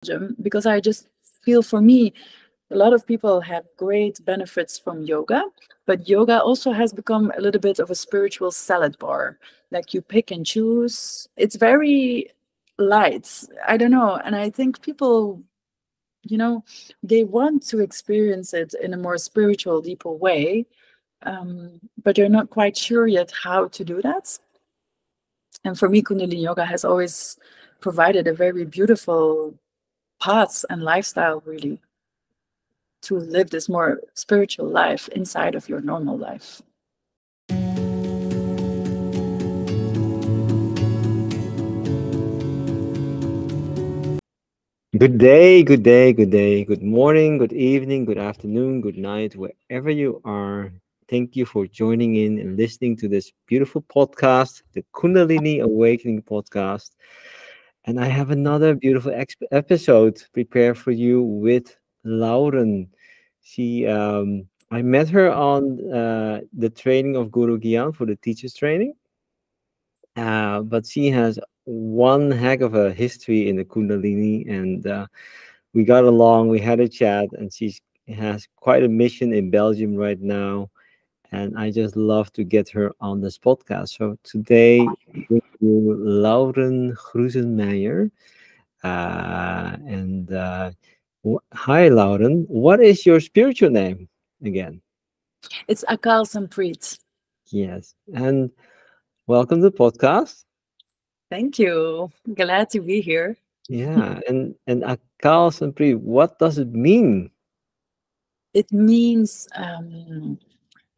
Belgium, because I just feel, for me, a lot of people have great benefits from yoga, but yoga also has become a little bit of a spiritual salad bar. Like you pick and choose. It's very light. I don't know. And I think people, they want to experience it in a more spiritual, deeper way, but they're not quite sure yet how to do that. And for me, Kundalini Yoga has always provided a very beautiful path and lifestyle, really, to live this more spiritual life inside of your normal life. Good day, good day, good day, good morning, good evening, good afternoon, good night, wherever you are. Thank you for joining in and listening to this beautiful podcast, the Kundalini Awakening podcast. And I have another beautiful episode prepared for you with Lauren. I met her on the training of Guru Gyan for the teachers training. But she has one heck of a history in the Kundalini, and we got along. We had a chat, and she has quite a mission in Belgium right now. And I just love to get her on this podcast. So today, with you, Lauren GrusenMeyer. Hi, Lauren. What is your spiritual name again? It's Akal Sampreet. Yes. And welcome to the podcast. Thank you. Glad to be here. Yeah, and Akal Sampreet, what does it mean? It means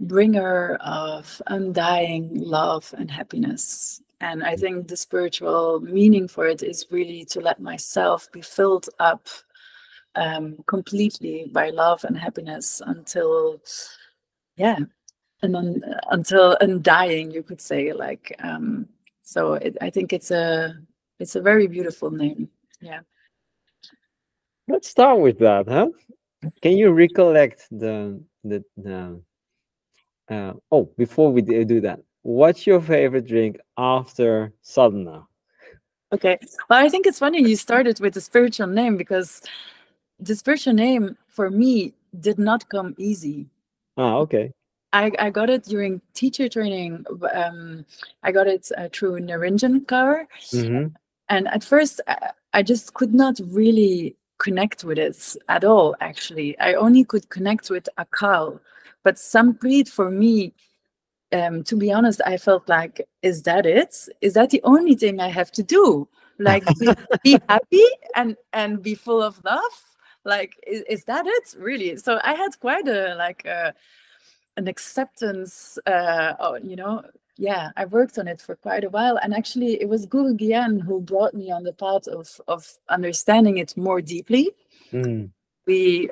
bringer of undying love and happiness. And I think the spiritual meaning for it is really to let myself be filled up completely by love and happiness until, yeah, until undying, you could say. Like, I think it's a very beautiful name. Yeah. Let's start with that, huh? Can you recollect before we do that, what's your favorite drink after sadhana? Okay. Well, I think it's funny you started with the spiritual name, because the spiritual name for me did not come easy. Okay. I got it during teacher training. I got it through Narinjan Kaur. Mm-hmm. And at first, I just could not really connect with it at all, actually. I only could connect with Akal. But Sampreet, for me, to be honest, I felt like, is that it? Is that the only thing I have to do? Like, be happy and be full of love? Like, is that it, really? So I had quite an acceptance, yeah, I worked on it for quite a while. And actually, it was Guru Gyan who brought me on the path of understanding it more deeply. Mm. We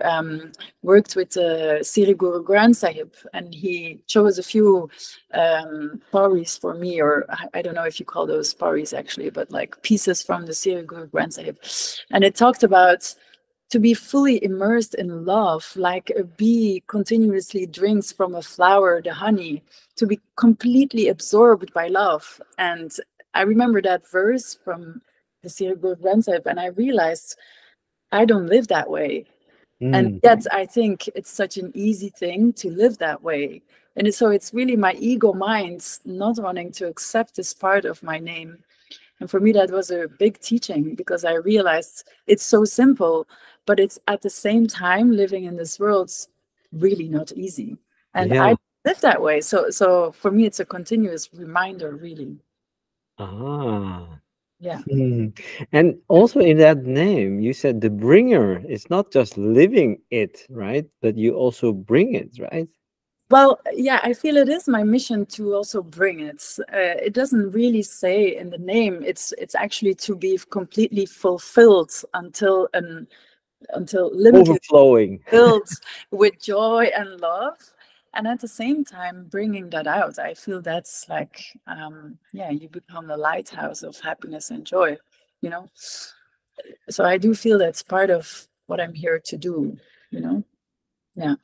worked with Sri Guru Granth Sahib, and he chose a few pauris for me, or I don't know if you call those pauris actually, but like pieces from the Sri Guru Granth Sahib. And it talked about to be fully immersed in love, like a bee continuously drinks from a flower the honey, to be completely absorbed by love. And I remember that verse from the Sri Guru Granth Sahib, and I realized I don't live that way. And yet I think it's such an easy thing to live that way. And so it's really my ego mind not wanting to accept this part of my name. And for me, that was a big teaching, because I realized it's so simple, but it's at the same time, living in this world's really not easy. And Yeah. I live that way. So for me, it's a continuous reminder, really. Yeah. And also in that name, you said the bringer. It's not just living it, right? But you also bring it, right? Well, yeah, I feel it is my mission to also bring it. It doesn't really say in the name. It's actually to be completely fulfilled until limitless Overflowing. filled with joy and love. And at the same time, bringing that out, I feel that's like, you become the lighthouse of happiness and joy, you know? So I do feel that's part of what I'm here to do, you know? Yeah.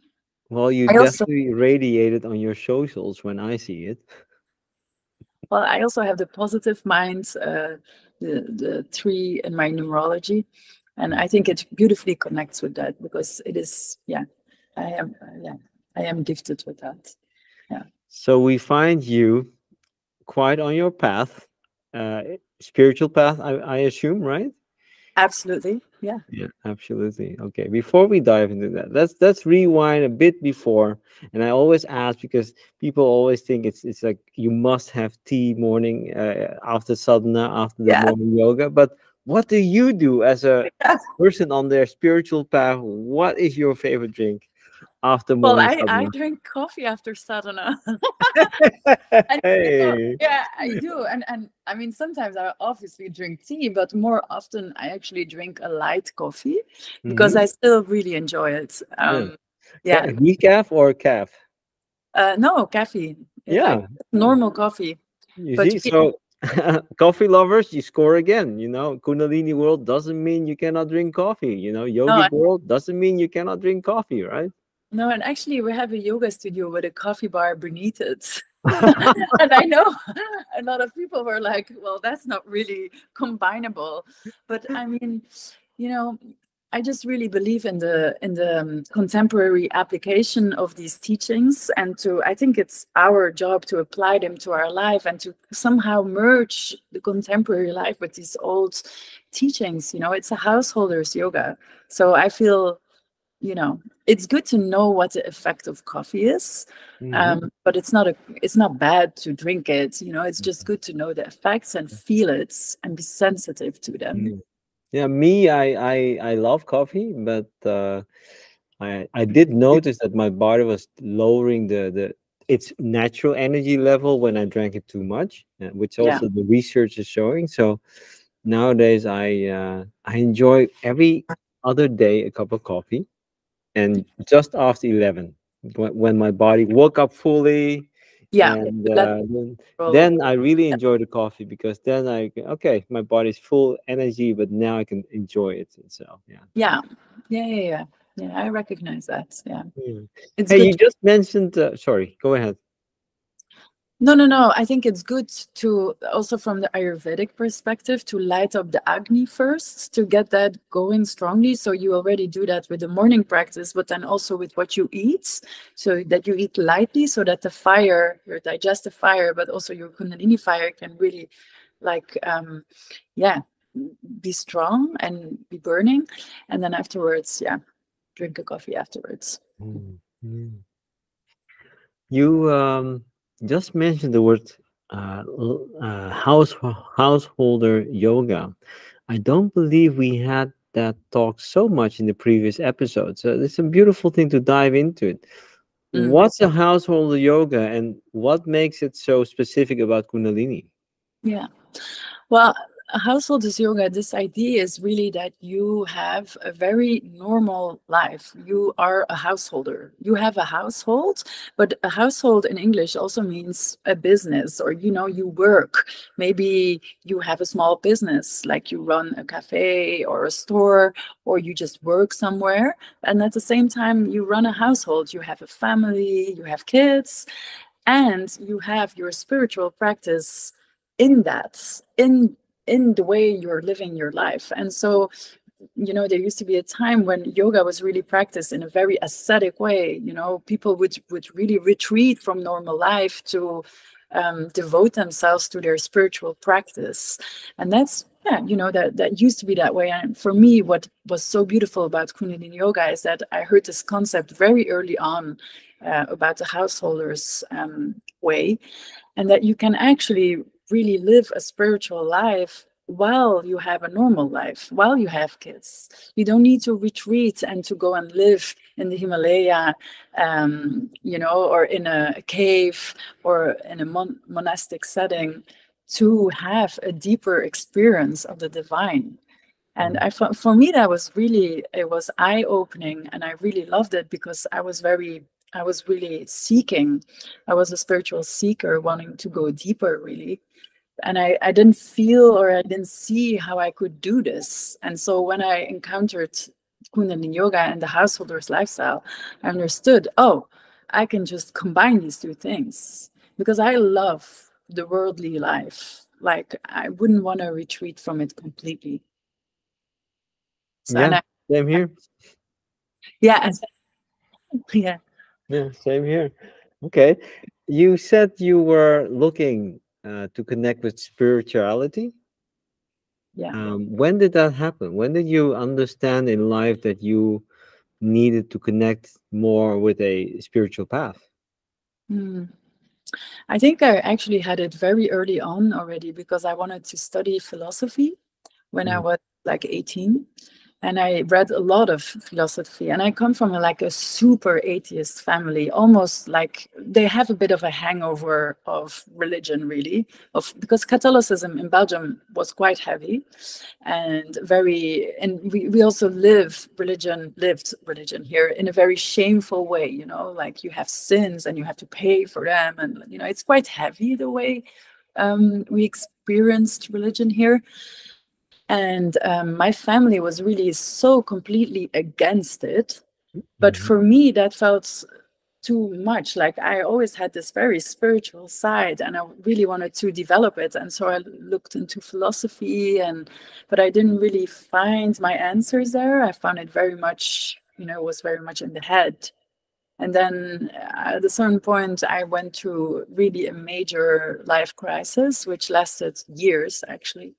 Well, you I also, definitely radiated on your socials when I see it. well, I also have the positive mind, the three in my numerology. And I think it beautifully connects with that, because it is, I am, I am gifted with that. Yeah, So we find you quite on your path, uh, spiritual path, I assume, right? absolutely. Yeah. Yeah, absolutely. Okay, before we dive into that, let's rewind a bit before. And I always ask because people always think it's like you must have tea morning after sadhana, after the Yeah. morning yoga. But what do you do as a person on their spiritual path? What is your favorite drink after Well, morning I sadhana? drink coffee after sadhana. And Hey. yeah, I do. And I mean, sometimes I obviously drink tea, but more often I actually drink a light coffee, because Mm-hmm. I still really enjoy it. Yeah. Yeah. Decaf or calf? No, caffeine. Like Yeah. normal coffee. You But see, so coffee lovers, you score again. You know, Kundalini world doesn't mean you cannot drink coffee. You know, no, yogic world doesn't mean you cannot drink coffee, right? no, and actually we have a yoga studio with a coffee bar beneath it. And I know a lot of people were like, well, that's not really combinable. But I mean, you know, I just really believe in the contemporary application of these teachings, and to I think it's our job to apply them to our life and to somehow merge the contemporary life with these old teachings. It's a householder's yoga. So I feel, it's good to know what the effect of coffee is, Hmm. but it's not bad to drink it. It's just good to know the effects and feel it and be sensitive to them. Yeah, me, I love coffee, but I did notice that my body was lowering the its natural energy level when I drank it too much, which Yeah, also the research is showing. So nowadays, I enjoy every other day a cup of coffee, and just after 11, when my body woke up fully, yeah. and Let roll. then I really enjoy the coffee because then okay, my body's full energy, but now I can enjoy it itself. Yeah. Yeah, yeah, yeah, yeah. Yeah, I recognize that. Yeah, Mm. it's Hey, good. you just mentioned. Sorry, go ahead. No, no, no. I think it's good to also, from the Ayurvedic perspective, to light up the Agni first to get that going strongly. So you already do that with the morning practice, but then also with what you eat, so that you eat lightly, so that the fire, your digestive fire, but also your Kundalini fire can really, like, yeah, be strong and be burning. And then afterwards, yeah, drink a coffee afterwards. Mm, mm. You just mentioned the word householder yoga. I don't believe we had that talk so much in the previous episode. So it's a beautiful thing to dive into it. Mm. What's a householder yoga and what makes it so specific about Kundalini? Yeah. Well, householders yoga, this idea is really that you have a very normal life. You are a householder. You have a household, but a household in English also means a business, or, you work. Maybe you have a small business, like you run a cafe or a store, or you just work somewhere. And at the same time, you run a household. You have a family, you have kids, and you have your spiritual practice in that, in the way you're living your life. And so, there used to be a time when yoga was really practiced in a very ascetic way. People would really retreat from normal life to devote themselves to their spiritual practice. And that's, yeah, that used to be that way. And for me, what was so beautiful about Kundalini Yoga is that I heard this concept very early on, about the householders way, and that you can actually really live a spiritual life while you have a normal life, while you have kids. You don't need to retreat and to go and live in the Himalaya, or in a cave or in a monastic setting to have a deeper experience of the divine. And for me, it was eye-opening, and I really loved it, because I was really seeking. I was a spiritual seeker, wanting to go deeper, really. And I didn't feel, or I didn't see how I could do this. And so when I encountered Kundalini Yoga and the householder's lifestyle, I understood, oh, I can just combine these two things, because I love the worldly life. Like, I wouldn't want to retreat from it completely. So, Yeah, and I, same here. yeah, and, yeah, Yeah, same here. Okay. You said you were looking to connect with spirituality. yeah. When did that happen? When did you understand in life that you needed to connect more with a spiritual path? Hmm. I think I actually had it very early on already because I wanted to study philosophy when I Mm. was like 18. And I read a lot of philosophy. And I come from like a super atheist family, almost like they have a bit of a hangover of religion, really, of because Catholicism in Belgium was quite heavy and we also lived religion here in a very shameful way, like you have sins and you have to pay for them. And, it's quite heavy the way we experienced religion here. And my family was really so completely against it. But Mhm. for me, that felt too much. Like I always had this very spiritual side and I really wanted to develop it. And so I looked into philosophy but I didn't really find my answers there. I found it very much, was very much in the head. And then at a certain point, I went through really a major life crisis, which lasted years actually,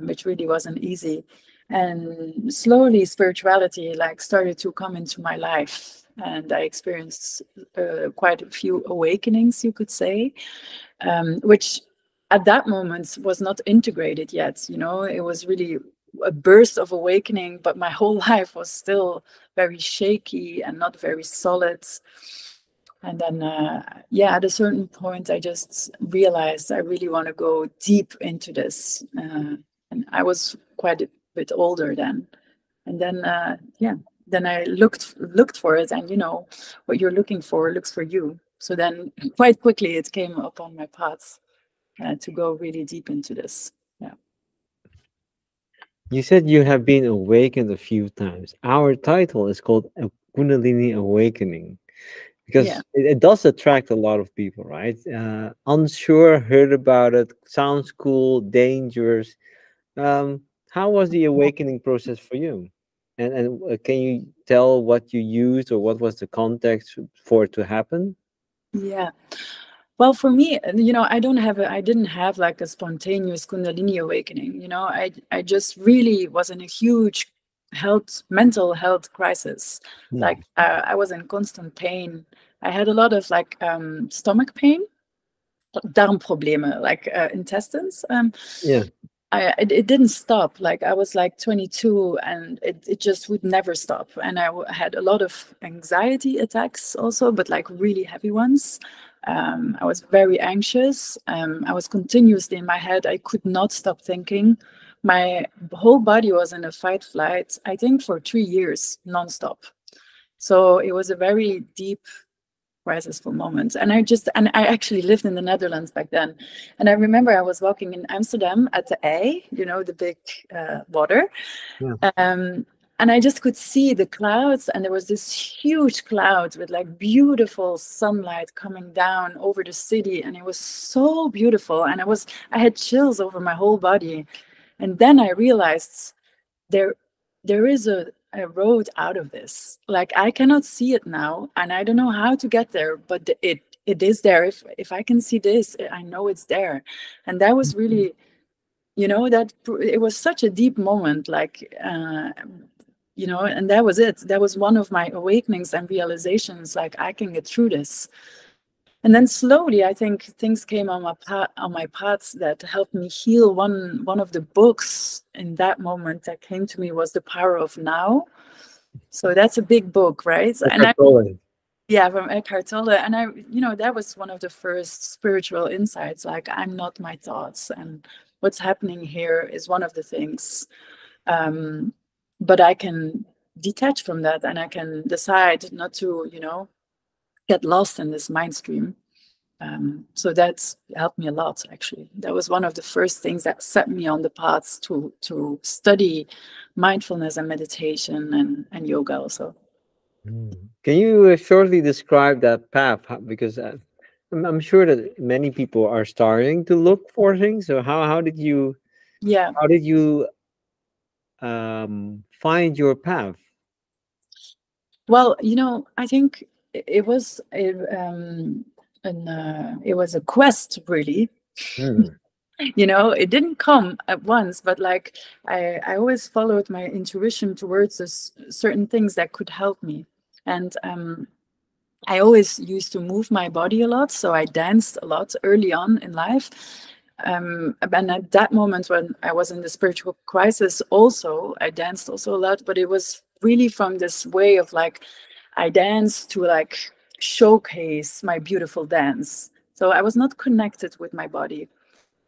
which really wasn't easy. And slowly, spirituality like started to come into my life, and I experienced quite a few awakenings, you could say, which at that moment was not integrated yet. It was really a burst of awakening, but my whole life was still very shaky and not very solid. And then, yeah, at a certain point, I just realized I really want to go deep into this. And I was quite a bit older then. And then, yeah, then I looked for it, and what you're looking for looks for you. So then, quite quickly, it came up on my path to go really deep into this. Yeah, You said you have been awakened a few times. Our title is called a Kundalini Awakening yeah. because it does attract a lot of people, right? Unsure, heard about it, sounds cool, dangerous. How was the awakening process for you? And can you tell what you used or what was the context for it to happen? Yeah. Well, for me, I didn't have like a spontaneous Kundalini awakening. I just really was in a huge mental health crisis. Hmm. Like I was in constant pain. I had a lot of like stomach pain, Darmprobleme, like intestines. Yeah. It didn't stop. Like I was like 22 and it just would never stop. And I had a lot of anxiety attacks also, but like really heavy ones. I was very anxious. I was continuously in my head. I could not stop thinking. My whole body was in a fight flight, I think for 3 years nonstop. So it was a very deep crisis for moments. And I actually lived in the Netherlands back then. And I remember I was walking in Amsterdam at the A, the big water. Yeah. Um, and I just could see the clouds, and there was this huge cloud with like beautiful sunlight coming down over the city, and it was so beautiful. And I had chills over my whole body. And then I realized there there is a road out of this. Like I cannot see it now, and I don't know how to get there, but it is there. If I can see this, I know it's there. And that was really, it was such a deep moment, like and that was it. That was one of my awakenings and realizations, like I can get through this. And then slowly, I think things came on my paths that helped me heal. One of the books in that moment that came to me was The Power of Now. So that's a big book, right? And Eckhart Tolle. yeah, from Eckhart Tolle. And that was one of the first spiritual insights. Like I'm not my thoughts, and what's happening here is one of the things. Um, but I can detach from that, and I can decide not to, get lost in this mind stream. So that's helped me a lot, actually. That was one of the first things that set me on the path to study mindfulness and meditation and yoga also. Mm. Can you shortly describe that path? Because I'm sure that many people are starting to look for things. So how did you Yeah. how did you find your path? Well, I think it was it was a quest, really. Hmm. It didn't come at once, but like I always followed my intuition towards certain things that could help me. And I always used to move my body a lot, so I danced a lot early on in life. And at that moment when I was in the spiritual crisis, also I danced also a lot, but it was really from this way of like I danced to like showcase my beautiful dance. So I was not connected with my body.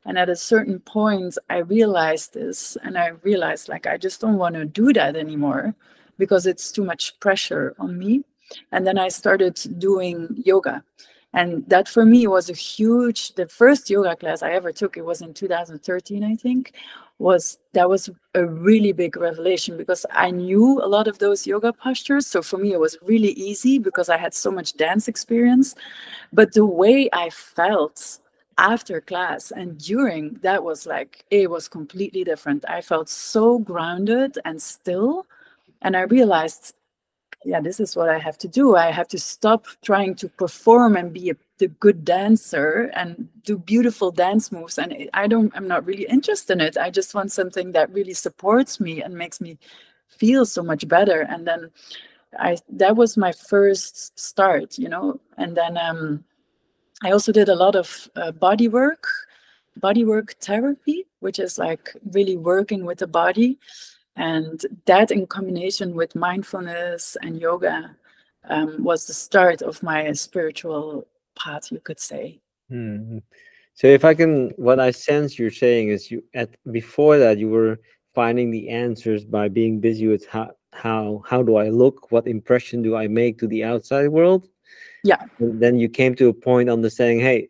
And at a certain point, I realized this, and I realized like I just don't want to do that anymore because it's too much pressure on me. And then I started doing yoga. And that for me was the first yoga class I ever took, it was in 2013, I think, that was a really big revelation because I knew a lot of those yoga postures. So for me, it was really easy because I had so much dance experience. But the way I felt after class and during, that was like, it was completely different. I felt so grounded and still. And I realized, yeah, this is what I have to do. I have to stop trying to perform and be the good dancer and do beautiful dance moves. And I'm not really interested in it. I just want something that really supports me and makes me feel so much better. And then that was my first start, and then I also did a lot of body work therapy, which is like really working with the body. And that in combination with mindfulness and yoga was the start of my spiritual path, you could say. Hmm. So if I can, what I sense you're saying is you at before that you were finding the answers by being busy with how do I look, what impression do I make to the outside world, Yeah, and then you came to a point understanding, hey,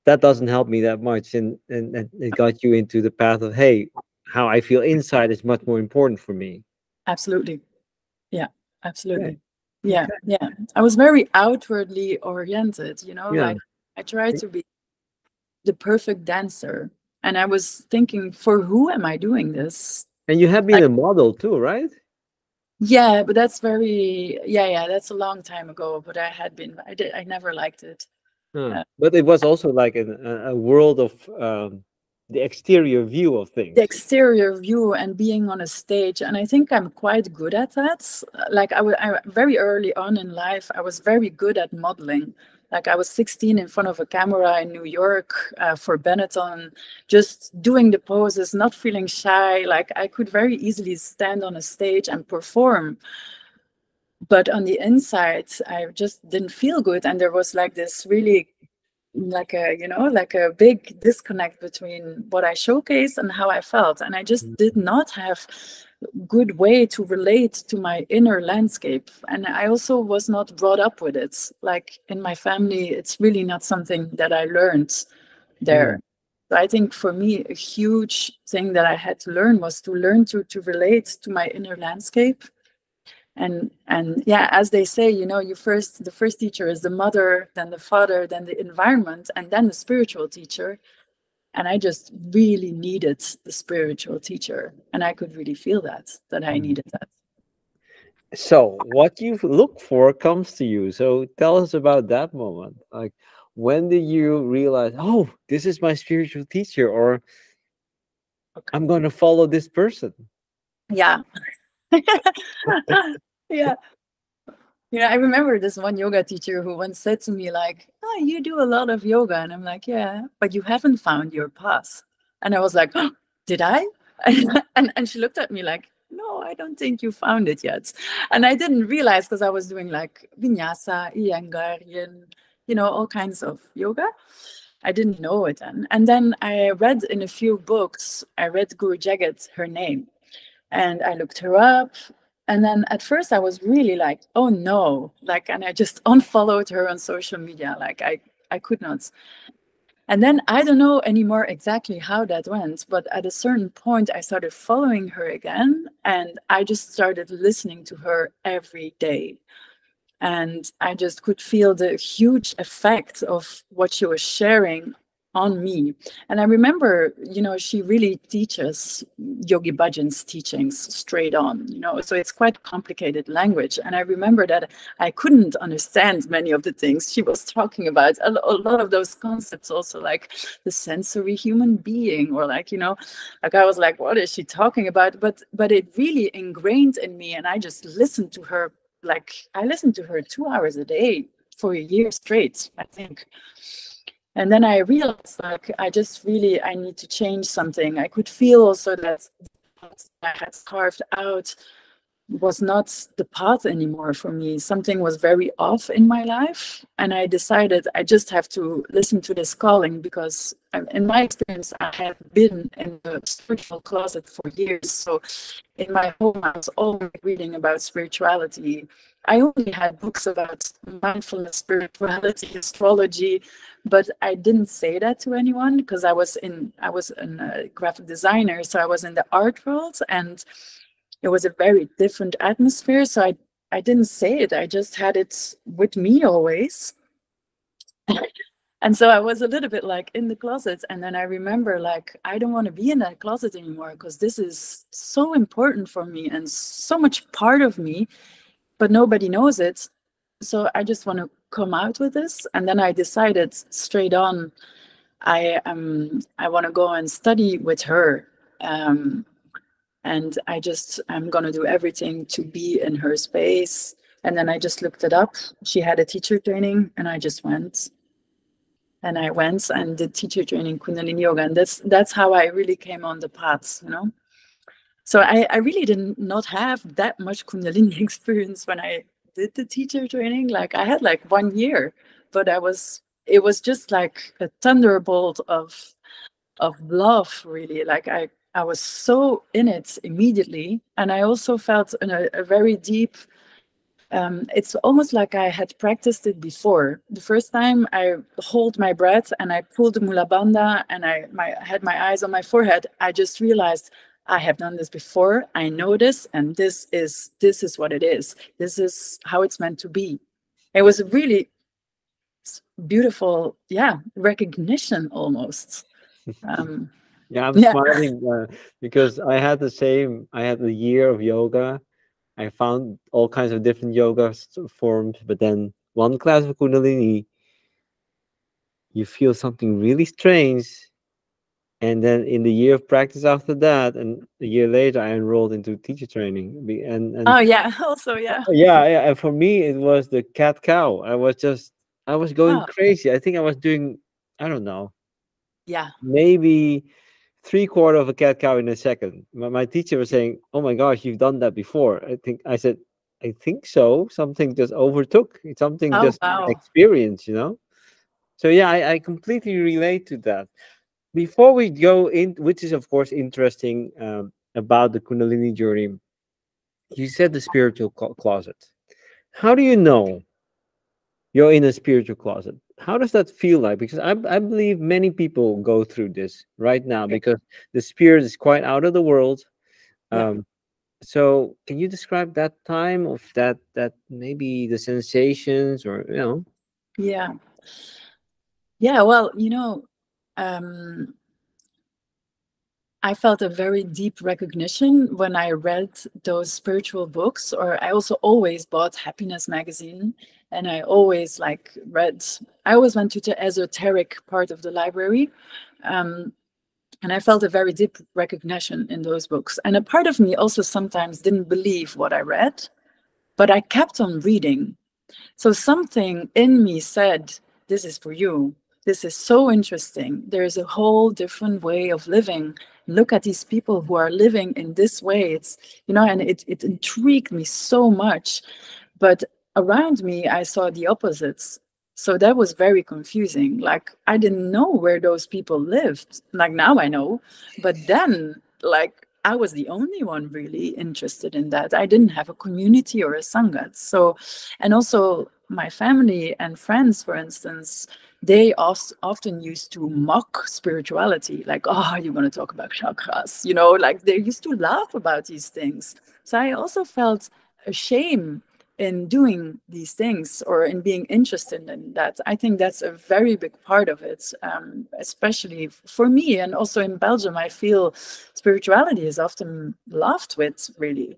that doesn't help me that much, and it got you into the path of, hey, how I feel inside is much more important for me. absolutely. Yeah, Okay. absolutely. Yeah, Okay. yeah. I was very outwardly oriented, Yeah. like I tried to be the perfect dancer. And I was thinking, for who am I doing this? And you have been Like, a model too, right? yeah, but that's yeah, that's a long time ago. But I never liked it. Huh. Uh, But it was also like a world of the exterior view of the things. exterior view and being on a stage, and I think I'm quite good at that. Like very early on in life, I was very good at modeling. Like I was 16 in front of a camera in New York for Benetton, just doing the poses, not feeling shy. Like I could very easily stand on a stage and perform. But on the inside, I just didn't feel good. And there was like this really like a big disconnect between what I showcased and how I felt. And I just did not have good way to relate to my inner landscape. And I also was not brought up with it. Like in my family, it's really not something that I learned Mm. there. So I think for me, a huge thing that I had to learn was to learn to relate to my inner landscape. And yeah, as they say, the first teacher is the mother, then the father, then the environment, and then the spiritual teacher. And I just really needed the spiritual teacher, and I could really feel that I Mm. needed that. So what you look for comes to you. So tell us about that moment. Like, when did you realize, oh, this is my spiritual teacher, or Okay. I'm going to follow this person? Yeah. Yeah. I remember this one yoga teacher who once said to me, like, "Oh, you do a lot of yoga." And I'm like, "Yeah, but you haven't found your path." And I was like, "Oh, did I?" And she looked at me like, "No, I don't think you found it yet." And I didn't realize because I was doing like vinyasa, iyengar, yin, all kinds of yoga. I didn't know it then. And then I read in a few books, I read Guru Jagat, her name, and I looked her up. And then at first I was really like, oh no, like, and I just unfollowed her on social media. Like I could not. And then I don't know anymore exactly how that went, but at a certain point I started following her again, and I just started listening to her every day. And I just could feel the huge effect of what she was sharing on me. And I remember, she really teaches Yogi Bhajan's teachings straight on, so it's quite complicated language. And I remember that I couldn't understand many of the things she was talking about. A lot of those concepts also, like the sensory human being, or like, like I was like, what is she talking about? But it really ingrained in me. And I just listened to her, like I listened to her 2 hours a day for a year straight, I think. And then I realized, like, I need to change something. I could feel also that what I had carved out was not the path anymore for me. Something was very off in my life. And I decided I just have to listen to this calling, because in my experience, I have been in the spiritual closet for years. So in my home, I was always reading about spirituality. I only had books about mindfulness, spirituality, astrology, but I didn't say that to anyone, because I was a graphic designer, so I was in the art world, and it was a very different atmosphere. So I didn't say it. I just had it with me always. And so I was a little bit like in the closet. And then I remember, like, I don't want to be in that closet anymore, because this is so important for me and so much part of me, but nobody knows it. So I just want to come out with this. And then I decided straight on, I want to go and study with her. And I'm going to do everything to be in her space. And then I just looked it up. She had a teacher training, and I just went. And I went and did teacher training, Kundalini Yoga. And that's how I really came on the path, So I really did not have that much Kundalini experience when I did the teacher training. Like, I had like 1 year, but it was just like a thunderbolt of love, really. Like I was so in it immediately. And I also felt a very deep, it's almost like I had practiced it before. The first time I hold my breath and I pulled the Mula Bandha and I had my eyes on my forehead, I just realized I have done this before. I know this, and this is what it is. This is how it's meant to be. It was a really beautiful, recognition almost. Yeah, I'm smiling because I had the same. I had a year of yoga. I found all kinds of different yoga forms, but then one class of Kundalini, you feel something really strange. And then in the year of practice after that, and a year later, I enrolled into teacher training. And oh yeah, also yeah. Yeah. And for me, it was the cat cow. I was going crazy. I think I was doing, I don't know. Yeah. Maybe 3/4 of a cat cow in a second. My teacher was saying, "Oh my gosh, you've done that before." I said, "I think so. Something just overtook. Something just experience, So yeah, I completely relate to that. Before we go in, which is of course interesting about the Kundalini journey, you said the spiritual closet. How do you know you're in a spiritual closet? How does that feel like? Because I believe many people go through this right now because the spirit is quite out of the world. So can you describe that time of that maybe the sensations or Yeah. Well, I felt a very deep recognition when I read those spiritual books, or I also always bought Happiness magazine, and I always I always went to the esoteric part of the library. And I felt a very deep recognition in those books. And a part of me also sometimes didn't believe what I read, but I kept on reading. So something in me said, this is for you. This is so interesting. There's a whole different way of living. Look at these people who are living in this way. It's, and it intrigued me so much. But around me, I saw the opposites. So that was very confusing. Like, I didn't know where those people lived. Like, now I know. But then, I was the only one really interested in that. I didn't have a community or a Sangat. So, and also my family and friends, for instance, they often used to mock spirituality. Like, oh, you're going to talk about chakras, like they used to laugh about these things. So I also felt a shame in doing these things or in being interested in that. I think that's a very big part of it, especially for me. And also in Belgium, I feel spirituality is often laughed with, really.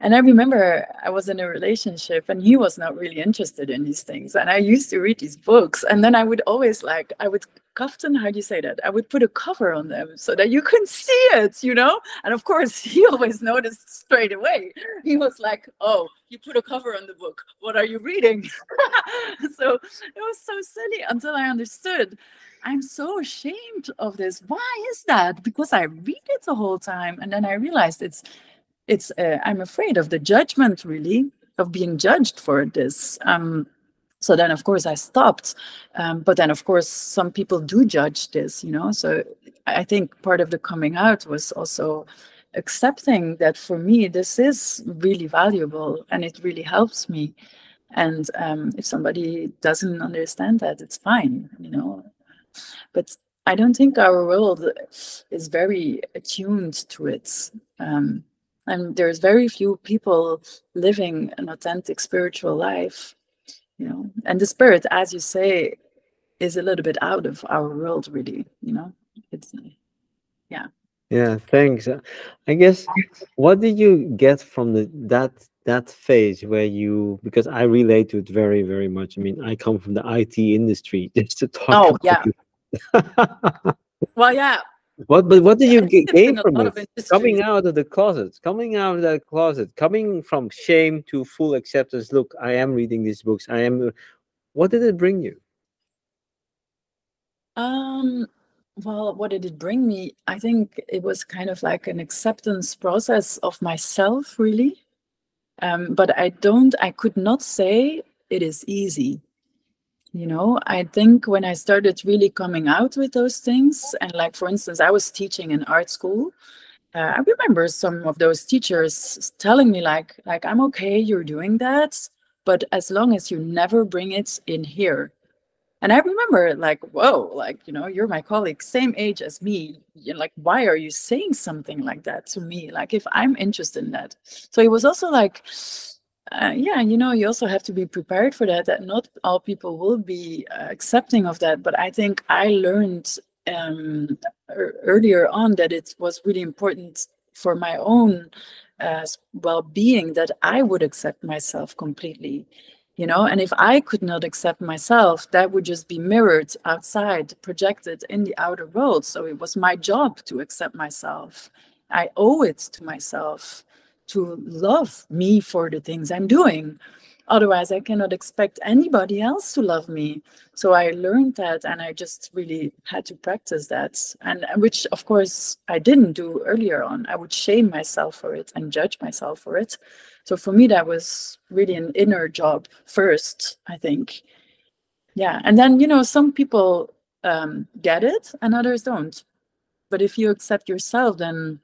And I remember I was in a relationship and he was not really interested in these things. And I used to read these books. And then I would always I would kaftan, how do you say that? I would put a cover on them so that you couldn't see it, you know? And of course, he always noticed straight away. He was like, oh, you put a cover on the book. What are you reading? So it was so silly until I understood. I'm so ashamed of this. Why is that? Because I read it the whole time. And then I realized I'm afraid of the judgment, really, of being judged for this. So then, of course, I stopped. But then, of course, some people do judge this, you know. So I think part of the coming out was also accepting that for me, this is really valuable and it really helps me. And if somebody doesn't understand that, it's fine, you know. But I don't think our world is very attuned to it. And there's very few people living an authentic spiritual life, you know. And the spirit, as you say, is a little bit out of our world, really, you know. It's yeah. Yeah, thanks. I guess, what did you get from that phase where you, because I relate to it very, very much. I mean, I come from the IT industry, just to talk Oh, about yeah. it. Well, yeah. But what did you It's gain in a from lot it? of industries. Coming out of the closet, coming from shame to full acceptance. Look, I am reading these books. I am. What did it bring you? Well, what did it bring me? I think it was kind of like an acceptance process of myself, really. But I could not say it is easy. You know, I think when I started really coming out with those things, and like, for instance, I was teaching in art school. I remember some of those teachers telling me like, I'm okay, you're doing that, but as long as you never bring it in here. And I remember like, whoa, like, you know, you're my colleague, same age as me. You're like, why are you saying something like that to me? Like, if I'm interested in that. So it was also like, yeah, you know, you also have to be prepared for that, that not all people will be accepting of that. But I think I learned earlier on that it was really important for my own well-being that I would accept myself completely, you know. And if I could not accept myself, that would just be mirrored outside, projected in the outer world. So it was my job to accept myself. I owe it to myself to love me for the things I'm doing. Otherwise, I cannot expect anybody else to love me. So I learned that, and I just really had to practice that. And which, of course, I didn't do earlier on. I would shame myself for it and judge myself for it. So for me, that was really an inner job first, I think. Yeah. And then, you know, some people get it and others don't. But if you accept yourself, then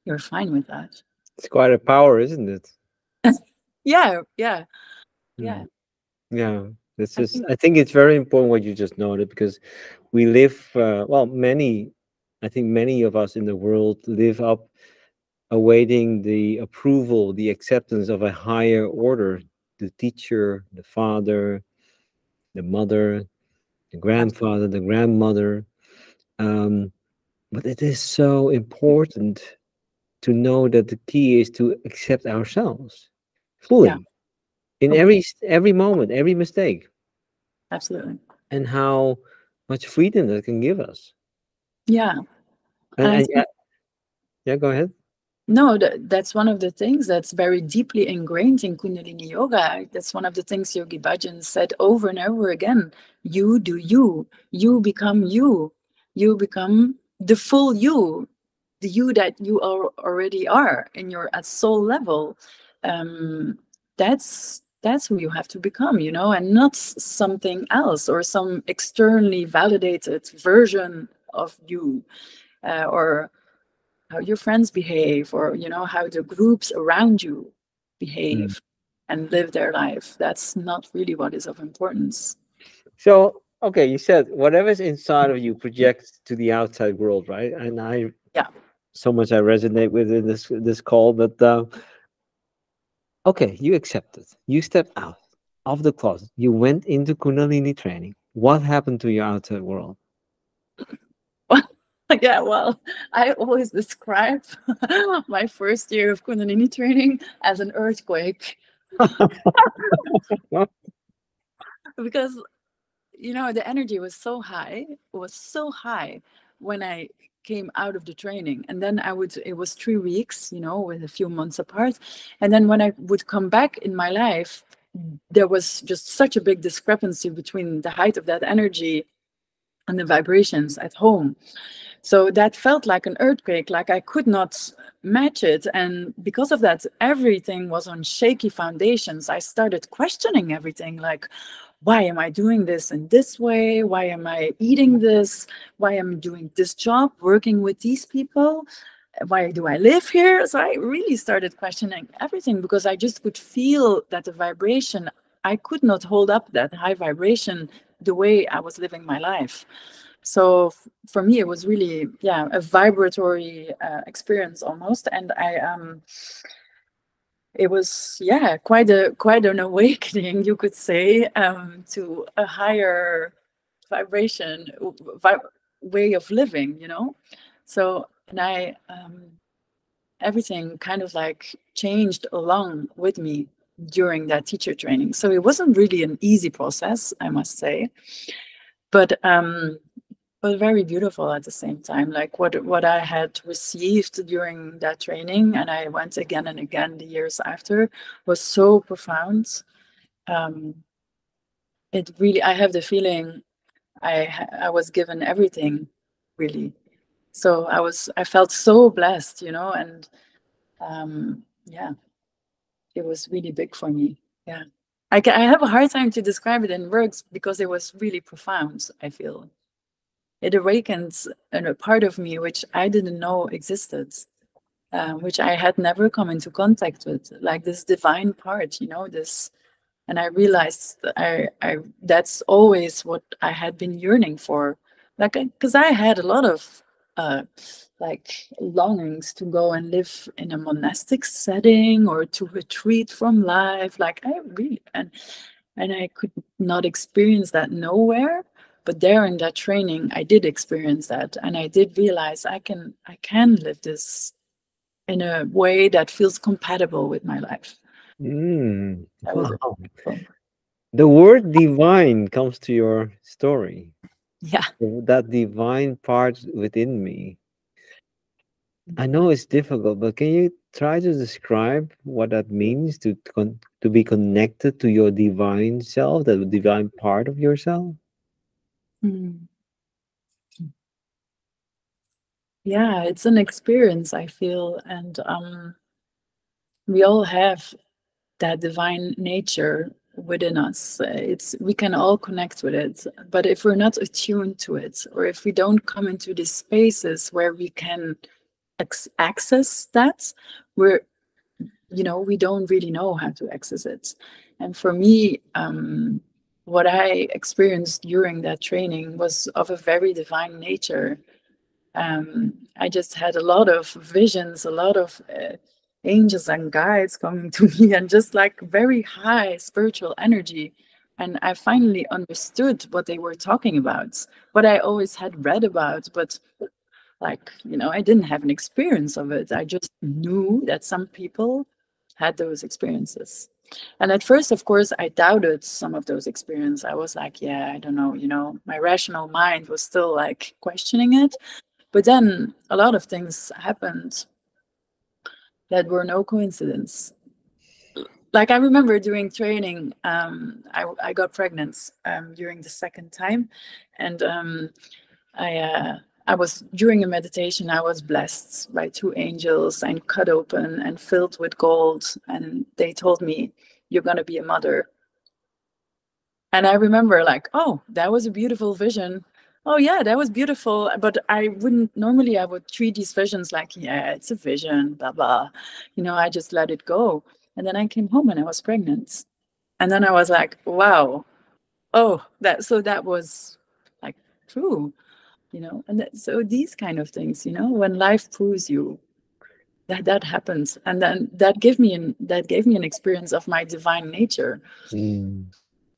you're fine with that. It's quite a power, isn't it? Yeah, yeah, yeah. Yeah, this I is. think, I think it's very important what you just noted, because we live. Well, many. I think many of us in the world live up, awaiting the approval, the acceptance of a higher order: the teacher, the father, the mother, the grandfather, the grandmother. Um, but it is so important to know that the key is to accept ourselves yeah, fully in completely, every moment, every mistake, absolutely. and how much freedom that can give us. Yeah. And I And yeah, think, yeah, go ahead. no, that's one of the things that's very deeply ingrained in Kundalini Yoga. That's one of the things Yogi Bhajan said over and over again. You do you. You become you. You become the full you, the you that you already are in your at soul level. Um, that's who you have to become, you know, and not something else or some externally validated version of you, or how your friends behave, or you know how the groups around you Mm. behave and live their life. That's not really what is of importance. So, okay, you said whatever's inside of you projects to the outside world, right? And I, Yeah. so much I resonate with in this call, but Okay, you accepted. You stepped out of the closet. You went into Kundalini training. What happened to your outer world? Yeah, well, I always describe my first year of Kundalini training as an earthquake because the energy was so high. It was so high when I came out of the training, and then it was 3 weeks, with a few months apart, and then when I would come back in my life, there was just such a big discrepancy between the height of that energy and the vibrations at home. So that felt like an earthquake, like I could not match it. And because of that, everything was on shaky foundations. I started questioning everything, like, why am I doing this in this way? Why am I eating this? Why am I doing this job, working with these people? Why do I live here? So I really started questioning everything because I just could feel that the vibration, I could not hold up that high vibration the way I was living my life. So for me, it was really, yeah, a vibratory experience almost. And it was, yeah, quite an awakening, you could say, to a higher vibration, way of living. So, and everything kind of like changed along with me during that teacher training. So it wasn't really an easy process, I must say, but very beautiful at the same time. Like what I had received during that training, and I went again and again the years after, was so profound. Um, it really, I have the feeling I was given everything, really. So I felt so blessed, and yeah, it was really big for me. Yeah. I have a hard time to describe it in words because it was really profound, I feel. It awakens a part of me which I didn't know existed, which I had never come into contact with, like this divine part, this. And I realized that's always what I had been yearning for, like, because I had a lot of uh, like longings to go and live in a monastic setting or to retreat from life, like I really and I could not experience that nowhere. But there in that training, I did experience that, and I did realize I can live this in a way that feels compatible with my life. That was Wow. beautiful. The word divine comes to your story. Yeah. That divine part within me. I know it's difficult, but can you try to describe what that means to be connected to your divine self, that divine part of yourself? Mm. Yeah, it's an experience, I feel, and we all have that divine nature within us. We can all connect with it, but if we're not attuned to it, or if we don't come into these spaces where we can access that, we're we don't really know how to access it. And for me, what I experienced during that training was of a very divine nature. I just had a lot of visions, a lot of angels and guides coming to me, and just like very high spiritual energy. And I finally understood what they were talking about, what I always had read about, but like, I didn't have an experience of it. I just knew that some people had those experiences. And at first, of course, I doubted some of those experiences. I was like, yeah, I don't know, my rational mind was still like questioning it. But then a lot of things happened that were no coincidence. Like I remember during training, I got pregnant during the second time, and I uh, I was during a meditation. I was blessed by two angels and cut open and filled with gold, and they told me, "You're gonna be a mother." And I remember like, oh, that was a beautiful vision. Oh yeah, that was beautiful. But I wouldn't normally I would treat these visions like, yeah, it's a vision, blah blah. I just let it go. And then I came home and I was pregnant. And then I was like, wow, oh, that was like true. And so these kind of things, when life proves you. that happens, and then that gave me an experience of my divine nature. Mm.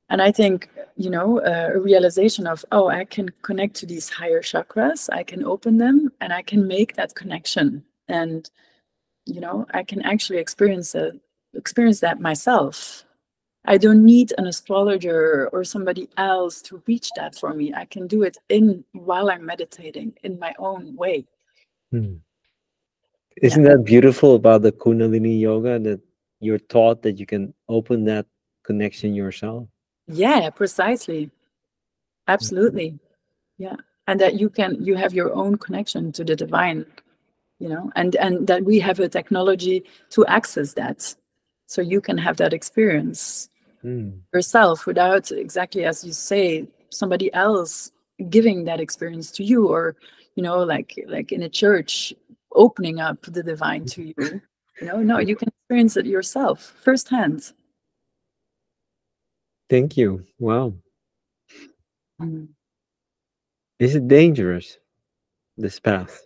And I think, a realization of, oh, I can connect to these higher chakras, I can open them, and I can make that connection. And, I can actually experience that myself. I don't need an astrologer or somebody else to reach that for me. I can do it while I'm meditating in my own way. Mm. Yeah. Isn't that beautiful about the Kundalini Yoga, that you're taught that you can open that connection yourself? Yeah, precisely. Absolutely. Yeah. And that you have your own connection to the divine, and that we have a technology to access that. So you can have that experience Mm. yourself without, exactly as you say, somebody else giving that experience to you, or, like in a church, opening up the divine to you. No, you can experience it yourself firsthand. Thank you. Wow. Mm. Is it dangerous, this path?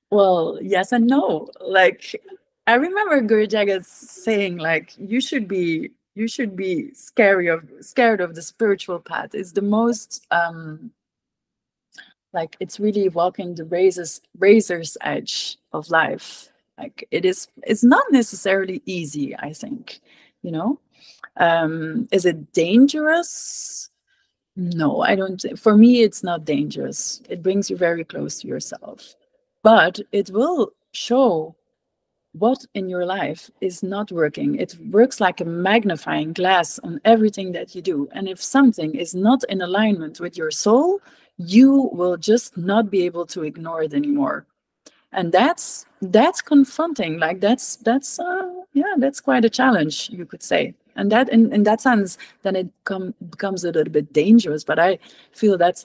Well, yes and no. Like, I remember Guru Jagat saying, like, you should be scared of the spiritual path. It's the most like, it's really walking the razor's edge of life. Like, it's not necessarily easy, I think, you know. Is it dangerous? No, I don't. For me, it's not dangerous. It brings you very close to yourself, but it will show what in your life is not working. It works like a magnifying glass on everything that you do. And if something is not in alignment with your soul, you will just not be able to ignore it anymore. And that's confronting. Like, that's quite a challenge, you could say. And that, in that sense, then it becomes a little bit dangerous. But I feel that's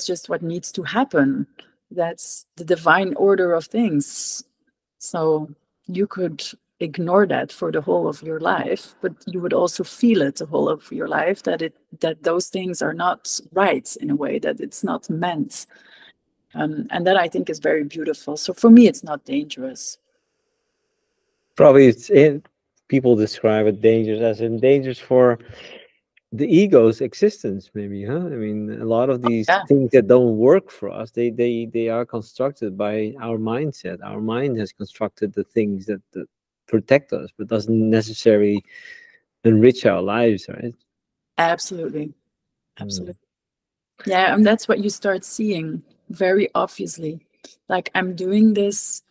just what needs to happen. That's the divine order of things. So you could ignore that for the whole of your life, but you would also feel it the whole of your life, that those things are not right, in a way, that it's not meant. And that, I think, is very beautiful. So for me, it's not dangerous. Probably people describe it dangerous as in dangerous for the ego's existence, maybe, huh? I mean, a lot of these Yeah, things that don't work for us, they are constructed by our mindset. Our mind has constructed the things that protect us, but doesn't necessarily enrich our lives, right? absolutely. Mm. Absolutely. Yeah, and that's what you start seeing very obviously. Like, I'm doing this.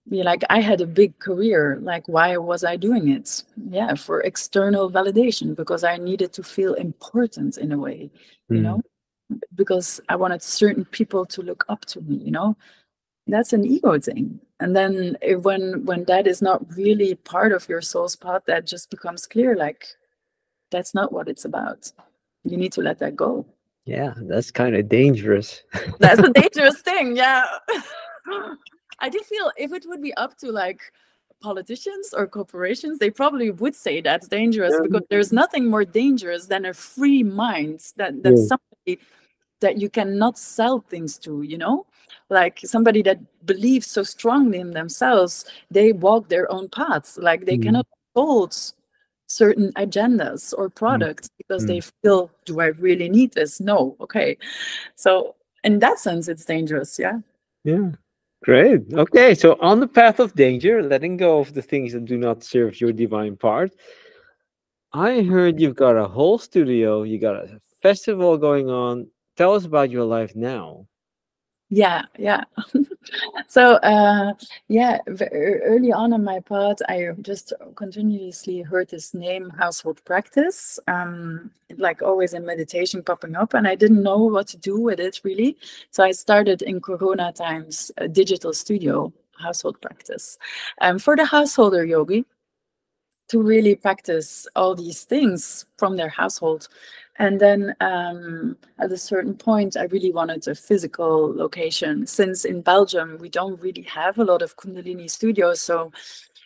Yeah, like, I had a big career. Like, why was I doing it? Yeah, for external validation, because I needed to feel important in a way, you Mm. know, because I wanted certain people to look up to me. That's an ego thing. And then when that is not really part of your soul's path, that just becomes clear, like, that's not what it's about. You need to let that go. Yeah, that's kind of dangerous. That's a dangerous thing. Yeah. I do feel if it would be up to, like, politicians or corporations, they probably would say that's dangerous, because Yeah. there's nothing more dangerous than a free mind, that Yeah. somebody that you cannot sell things to. Like, somebody that believes so strongly in themselves, they walk their own paths. Like, they Mm. cannot hold certain agendas or Mm. products, because they Mm. feel, do I really need this? No. Okay. So in that sense, it's dangerous. Yeah. Yeah. Great. Okay, so on the path of danger, letting go of the things that do not serve your divine part. I heard you've got a whole studio, you got a festival going on. Tell us about your life now. Yeah. Yeah. So, yeah, early on in my path, I just continuously heard this name, household practice, like, always in meditation popping up, and I didn't know what to do with it, really. So I started in Corona times a digital studio, household practice, for the householder yogi, to really practice all these things from their household. And then, at a certain point, I really wanted a physical location, since in Belgium we don't really have a lot of Kundalini studios. So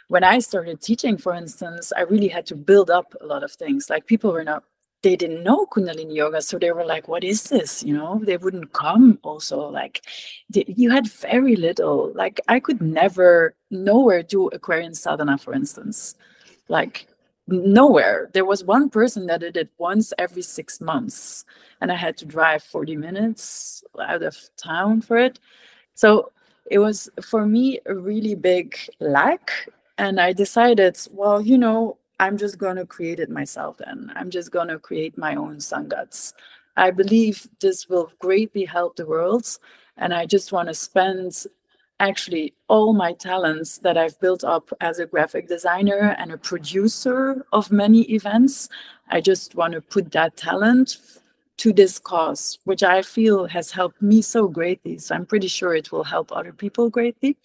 when I started teaching, for instance, I really had to build up a lot of things. Like, people were not they didn't know Kundalini Yoga, so they were like, "What is this?" You know, they wouldn't come. Also, like, you had very little. Like, I could never nowhere do Aquarian Sadhana, for instance. Like, nowhere. There was one person that did it once every 6 months, and I had to drive 40 minutes out of town for it. So it was for me a really big lack. And I decided, well, you know, I'm just going to create it myself then. I'm just going to create my own Sangats. I believe this will greatly help the world. And I just want to spend actually all my talents that I've built up as a graphic designer and a producer of many events. I just want to put that talent to this cause, which I feel has helped me so greatly. So I'm pretty sure it will help other people greatly.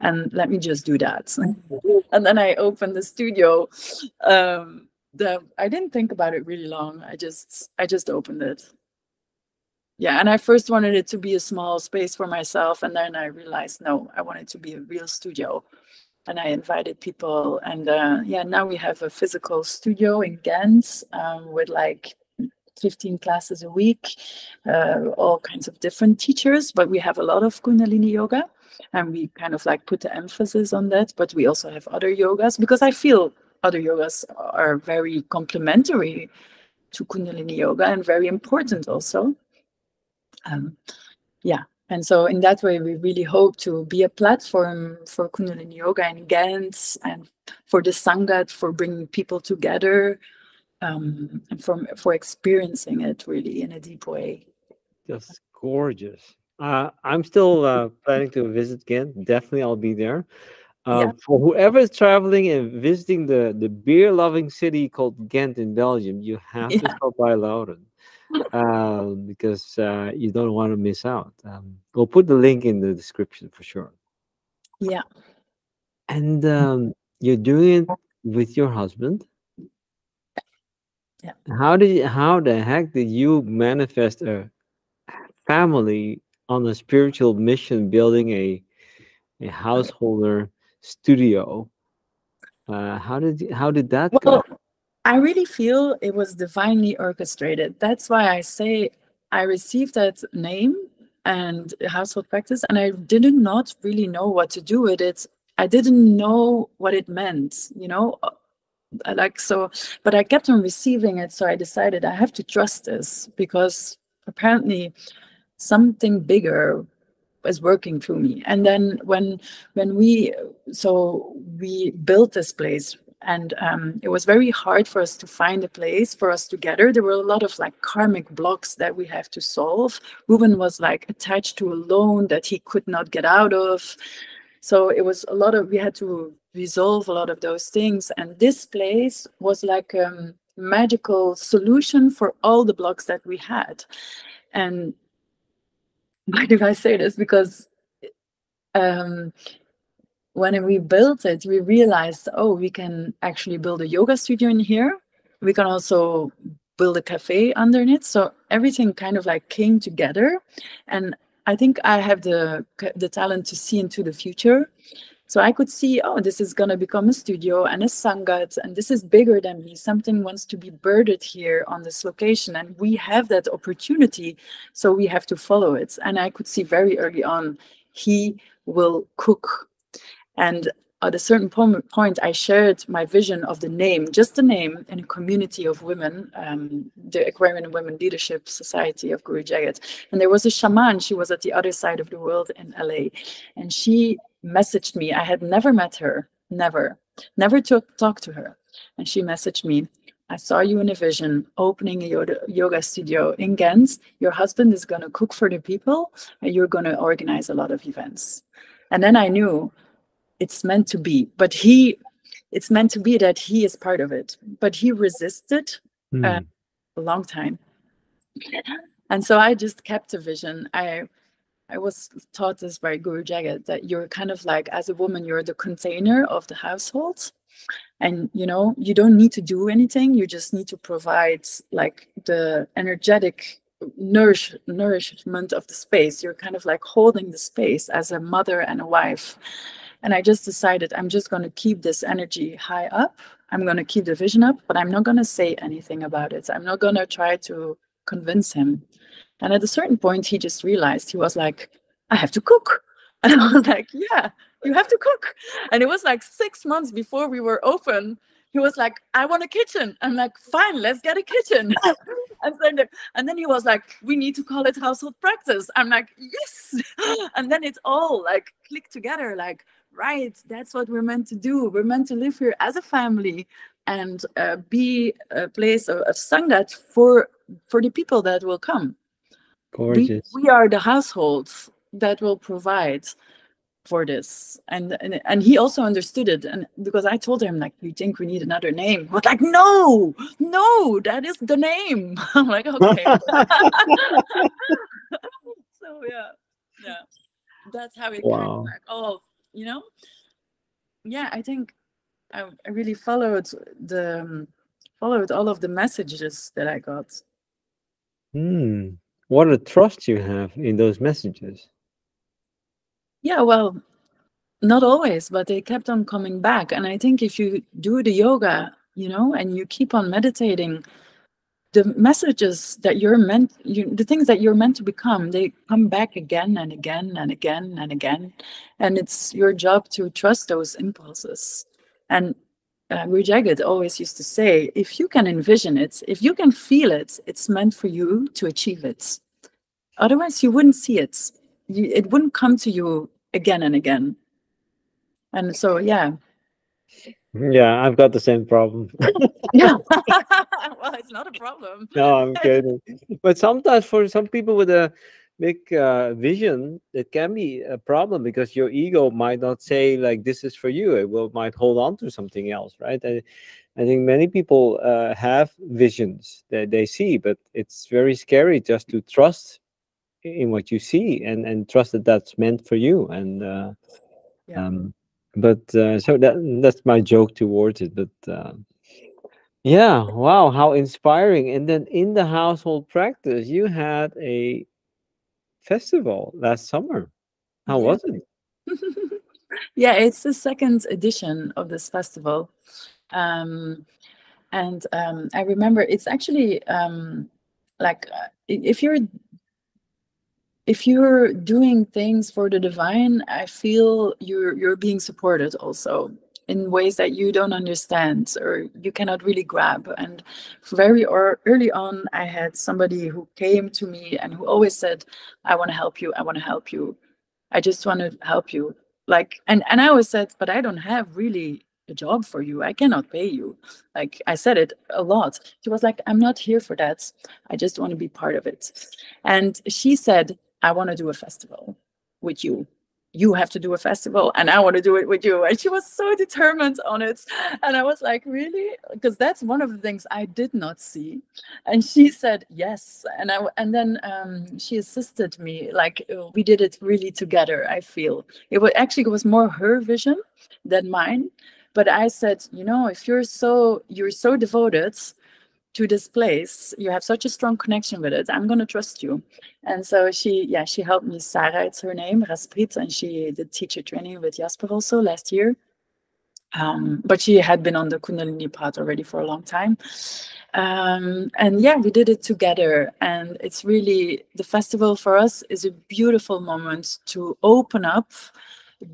And let me just do that. And then I opened the studio. I didn't think about it really long. I just opened it. Yeah, and I first wanted it to be a small space for myself, and then I realized, no, I want it to be a real studio. And I invited people, and yeah, now we have a physical studio in Ghent with like 15 classes a week, all kinds of different teachers, but we have a lot of Kundalini Yoga, and we kind of like put the emphasis on that, but we also have other yogas, because I feel other yogas are very complementary to Kundalini Yoga and very important also. Yeah, and so in that way, we really hope to be a platform for Kundalini Yoga in Ghent and for the Sangat, for bringing people together, and for experiencing it really in a deep way. Just gorgeous. I'm still planning to visit Ghent. Definitely, I'll be there. Yeah. For whoever is traveling and visiting the beer-loving city called Ghent in Belgium, you have to Yeah. stop by Lauren, because you don't want to miss out. We'll put the link in the description for sure. Yeah. And you're doing it with your husband. Yeah. How the heck did you manifest a family on a spiritual mission, building a householder studio? How did that go? Well, I really feel it was divinely orchestrated. That's why I say I received that name and household practice, and I did not really know what to do with it. I didn't know what it meant, you know, like so, but I kept on receiving it. So I decided I have to trust this, because apparently something bigger is working through me. And then when we built this place, and it was very hard for us to find a place for us together. There were a lot of like karmic blocks that we have to solve. Ruben was like attached to a loan that he could not get out of. So it was a lot of, we had to resolve a lot of those things. And this place was like a magical solution for all the blocks that we had. And why do I say this? Because when we built it, we realized, oh, we can actually build a yoga studio in here. We can also build a cafe underneath. So everything kind of like came together. And I think I have the talent to see into the future. So I could see, oh, this is going to become a studio and a Sangat, and this is bigger than me. Something wants to be birthed here on this location, and we have that opportunity, so we have to follow it. And I could see very early on, he will cook. And at a certain point, I shared my vision of the name, just the name, in a community of women, the Aquarian Women Leadership Society of Guru Jagat. And there was a shaman. She was at the other side of the world in LA. And she messaged me. I had never met her, never talked to her. And she messaged me, I saw you in a vision opening a yoga studio in Ghent. Your husband is going to cook for the people, and you're going to organize a lot of events. And then I knew, it's meant to be, but it's meant to be that he is part of it, but he resisted a long time. And so I just kept a vision. I was taught this by Guru Jagat, that you're kind of like, as a woman, you're the container of the household. And, you know, you don't need to do anything. You just need to provide like the energetic nourishment of the space. You're kind of like holding the space as a mother and a wife. And I just decided I'm just going to keep this energy high up. I'm going to keep the vision up, but I'm not going to say anything about it. I'm not going to try to convince him. And at a certain point, he just realized, he was like, I have to cook. And I was like, yeah, you have to cook. And it was like 6 months before we were open. He was like, I want a kitchen. I'm like, fine, let's get a kitchen. And then he was like, we need to call it household practice. I'm like, yes. And then it's all like clicked together, like, right, that's what we're meant to do. We're meant to live here as a family and be a place of Sangat for the people that will come. Gorgeous. We are the households that will provide for this, and he also understood it. And because I told him, like, you think we need another name? He was like, no, that is the name. I'm like, okay. So yeah, that's how it kind of like, oh, you know, yeah, I think I really followed all of the messages that I got. What a trust you have in those messages. Yeah, well, not always, but they kept on coming back. And I think if you do the yoga, you know, and you keep on meditating, the messages that the things that you're meant to become, they come back again and again and again and again. And it's your job to trust those impulses. And Guru Jagat always used to say, if you can envision it, if you can feel it, it's meant for you to achieve it. Otherwise, you wouldn't see it. It wouldn't come to you again and again. And so, yeah. Yeah, I've got the same problem. Yeah. Well, it's not a problem. No, I'm kidding. But sometimes for some people with a big vision, it can be a problem because your ego might not say like this is for you. It might hold on to something else, right? I think many people have visions that they see, but it's very scary just to trust in what you see and trust that that's meant for you. And so that's my joke towards it. But yeah, wow, how inspiring. And then in the household practice, you had a festival last summer. How was it? Yeah, it's the second edition of this festival. And I remember it's actually like if you're doing things for the divine, I feel you're being supported also in ways that you don't understand or you cannot really grab. And very early on, I had somebody who came to me and who always said, I want to help you. I want to help you. I just want to help you. Like, and I always said, but I don't have really a job for you. I cannot pay you. Like, I said it a lot. She was like, I'm not here for that. I just want to be part of it. And she said, I want to do a festival with you. You have to do a festival and I want to do it with you. And she was so determined on it. And I was like, really? Because that's one of the things I did not see. And she said, yes. And then she assisted me. Like, we did it really together, I feel. It was more her vision than mine. But I said, you know, if you're so devoted to this place, you have such a strong connection with it, I'm going to trust you. And so she helped me. Sarah, it's her name, Raspreet, and she did teacher training with Jasper also last year. But she had been on the Kundalini path already for a long time. And yeah, we did it together. And it's really, the festival for us is a beautiful moment to open up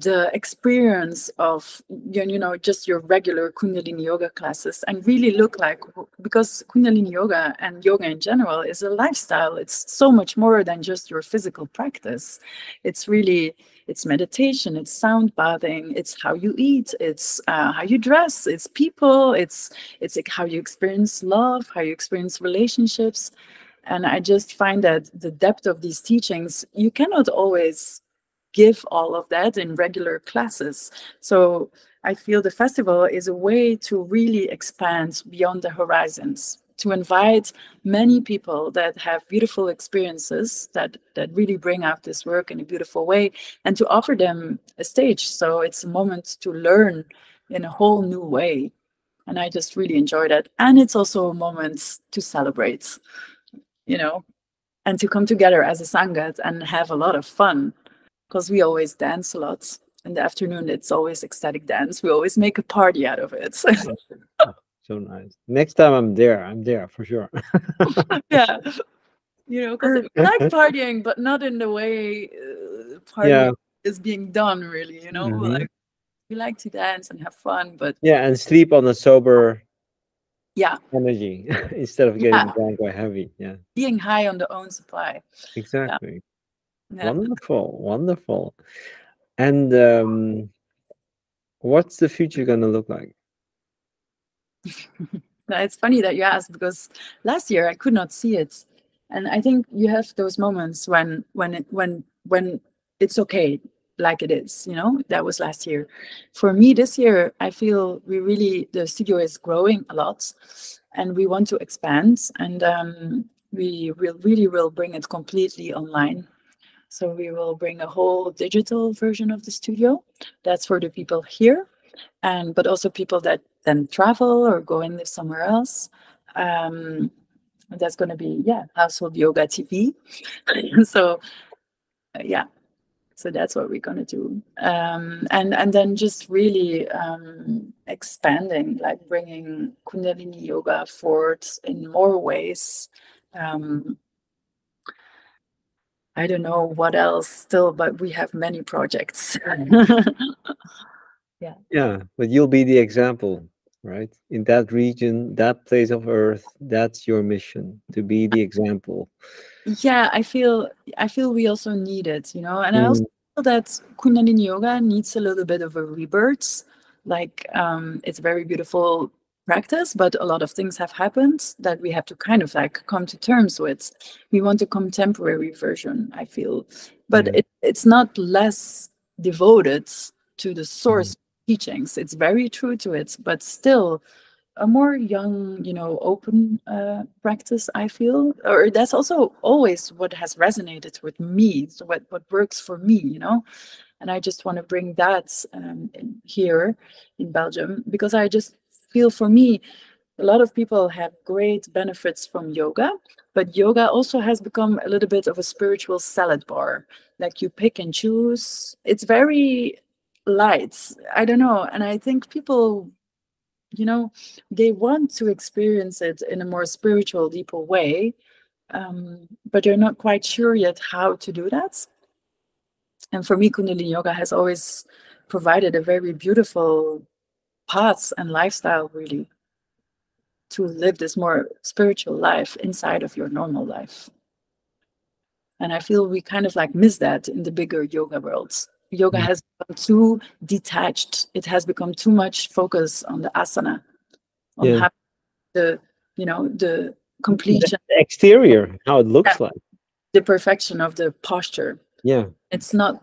the experience of, you know, just your regular Kundalini yoga classes and really look like, because Kundalini yoga and yoga in general is a lifestyle. It's so much more than just your physical practice. It's really, it's meditation, it's sound bathing, it's how you eat, it's how you dress, it's people, it's like how you experience love, how you experience relationships. And I just find that the depth of these teachings, you cannot always give all of that in regular classes. So I feel the festival is a way to really expand beyond the horizons, to invite many people that have beautiful experiences that really bring out this work in a beautiful way, and to offer them a stage. So it's a moment to learn in a whole new way. And I just really enjoy that. And it's also a moment to celebrate, you know, and to come together as a Sangat and have a lot of fun, because we always dance a lot. in the afternoon, it's always ecstatic dance. We always make a party out of it. Oh, so nice. Next time I'm there for sure. Yeah, because we like partying, but not in the way partying Yeah. is being done, really. Mhm. Like we like to dance and have fun, but Yeah, and sleep on a sober yeah, energy instead of yeah, getting drunk or heavy. Yeah, being high on the own supply. Yeah, exactly. yeah. Wonderful, wonderful. And what's the future gonna look like? Now, it's funny that you asked because last year I could not see it, and I think you have those moments when it's okay like it is. That was last year. For me, this year I feel the studio is growing a lot, and we want to expand, and we will bring it completely online. So we will bring a whole digital version of the studio. That's for the people here, but also people that then travel or go and live somewhere else. Um, that's going to be household yoga TV. So yeah, so that's what we're going to do, and then just really expanding, like bringing Kundalini Yoga forward in more ways. Um, I don't know what else still, but we have many projects. Yeah. Yeah, but you'll be the example, right? In that region, that place of earth, that's your mission to be the example. Yeah, I feel we also need it, and I also Mm, feel that Kundalini Yoga needs a little bit of a rebirth. Like it's a very beautiful practice, but a lot of things have happened that we have to kind of like come to terms with. We want a contemporary version, I feel, but yeah. it's not less devoted to the Mm, source teachings. It's very true to it, but still a more young, open practice, I feel. Or that's also always what has resonated with me, so what works for me, and I just want to bring that here in Belgium, because I just feel, for me, a lot of people have great benefits from yoga, but yoga also has become a little bit of a spiritual salad bar. Like you pick and choose. It's very light. I don't know. And I think people, they want to experience it in a more spiritual, deeper way, but they're not quite sure yet how to do that. And for me, Kundalini Yoga has always provided a very beautiful path and lifestyle, really, to live this more spiritual life inside of your normal life. And I feel we kind of like miss that in the bigger yoga worlds. Yoga mm. has become too detached. It has become too much focus on the asana, on Yeah. how the The completion, exterior, how it looks like. the perfection of the posture. Yeah. It's not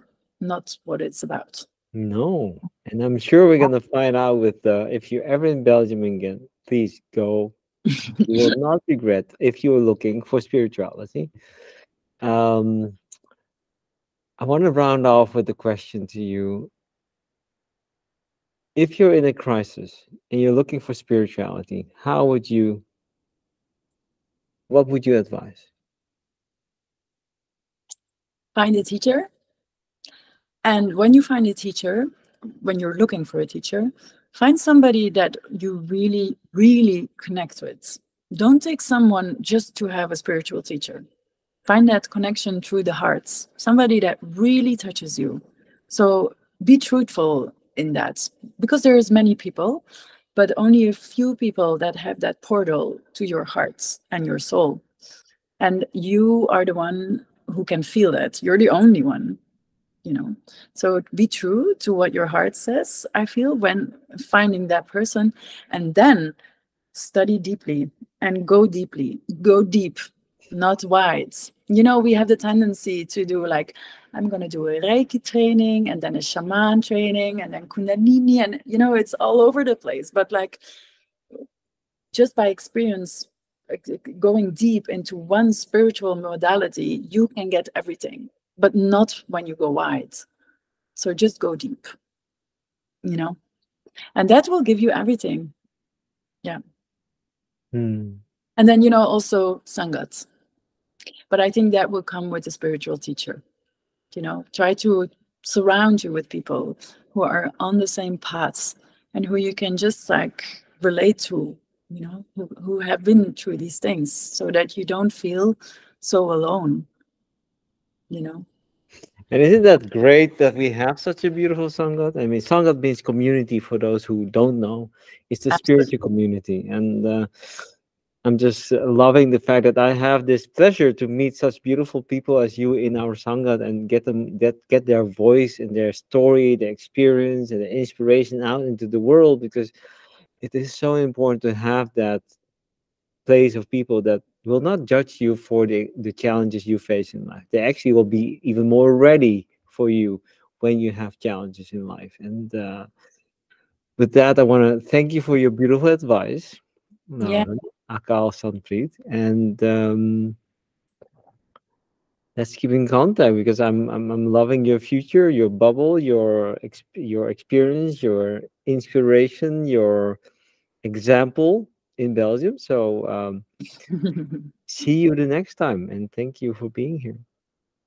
what it's about. No. And I'm sure we're gonna find out with if you're ever in Belgium again, please go. You will not regret if you're looking for spirituality. Um, I want to round off with a question to you. If you're in a crisis and you're looking for spirituality, what would you advise? Find a teacher, and when you find a teacher, when you're looking for a teacher, find somebody that you really, really connect with. Don't take someone just to have a spiritual teacher. Find that connection through the hearts, somebody that really touches you. So be truthful in that, because there is many people, but only a few people that have that portal to your hearts and your soul. And you are the one who can feel that. You're the only one, So be true to what your heart says, I feel, when finding that person, and then study deeply and go deeply. Go deep, not wide. We have the tendency to do like, I'm going to do a Reiki training and then a shaman training and then Kundalini, and it's all over the place. But like, just by experience, like, going deep into one spiritual modality, you can get everything, but not when you go wide. So just go deep, and that will give you everything. Yeah. Hmm. And then, also Sangat. But I think that will come with a spiritual teacher. Try to surround you with people who are on the same paths and who you can just like relate to, you know, who have been through these things, so that you don't feel so alone, you know. And isn't that great that we have such a beautiful Sangat? I mean, Sangat means community for those who don't know. It's the Absolutely. spiritual community. And I'm just loving the fact that I have this pleasure to meet such beautiful people as you in our Sangat and get them get their voice and their story, their experience and their inspiration out into the world, because it is so important to have that place of people that will not judge you for the challenges you face in life. They actually will be even more ready for you when you have challenges in life. And with that, I want to thank you for your beautiful advice, Yeah. Lauren, Akal Sampreet. And let's keep in contact, because I'm loving your future, your bubble, your experience, your inspiration, your example in Belgium. So see you the next time, and thank you for being here.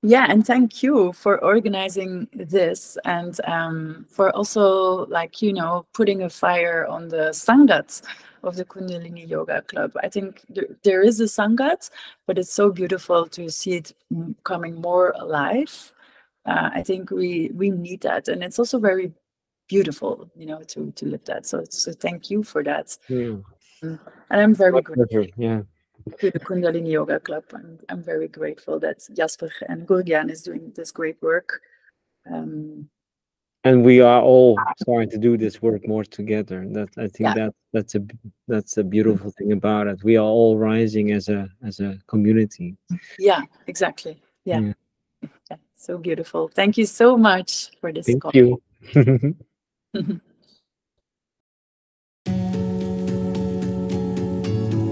Yeah, and thank you for organizing this, and for also, like, you know, putting a fire on the Sangat of the Kundalini Yoga Club. I think there is a Sangat, but it's so beautiful to see it coming more alive. I think we need that, and it's also very beautiful, you know, to live that. So thank you for that. Yeah, And I'm my very grateful pleasure. Yeah, to the Kundalini Yoga Club. I'm very grateful that Jasper and Gurgian is doing this great work. Um, and we are all starting to do this work more together. That I think yeah, that's a beautiful thing about it. We are all rising as a community. yeah, exactly. Yeah, Yeah, yeah, so beautiful. Thank you so much for this thank call. you.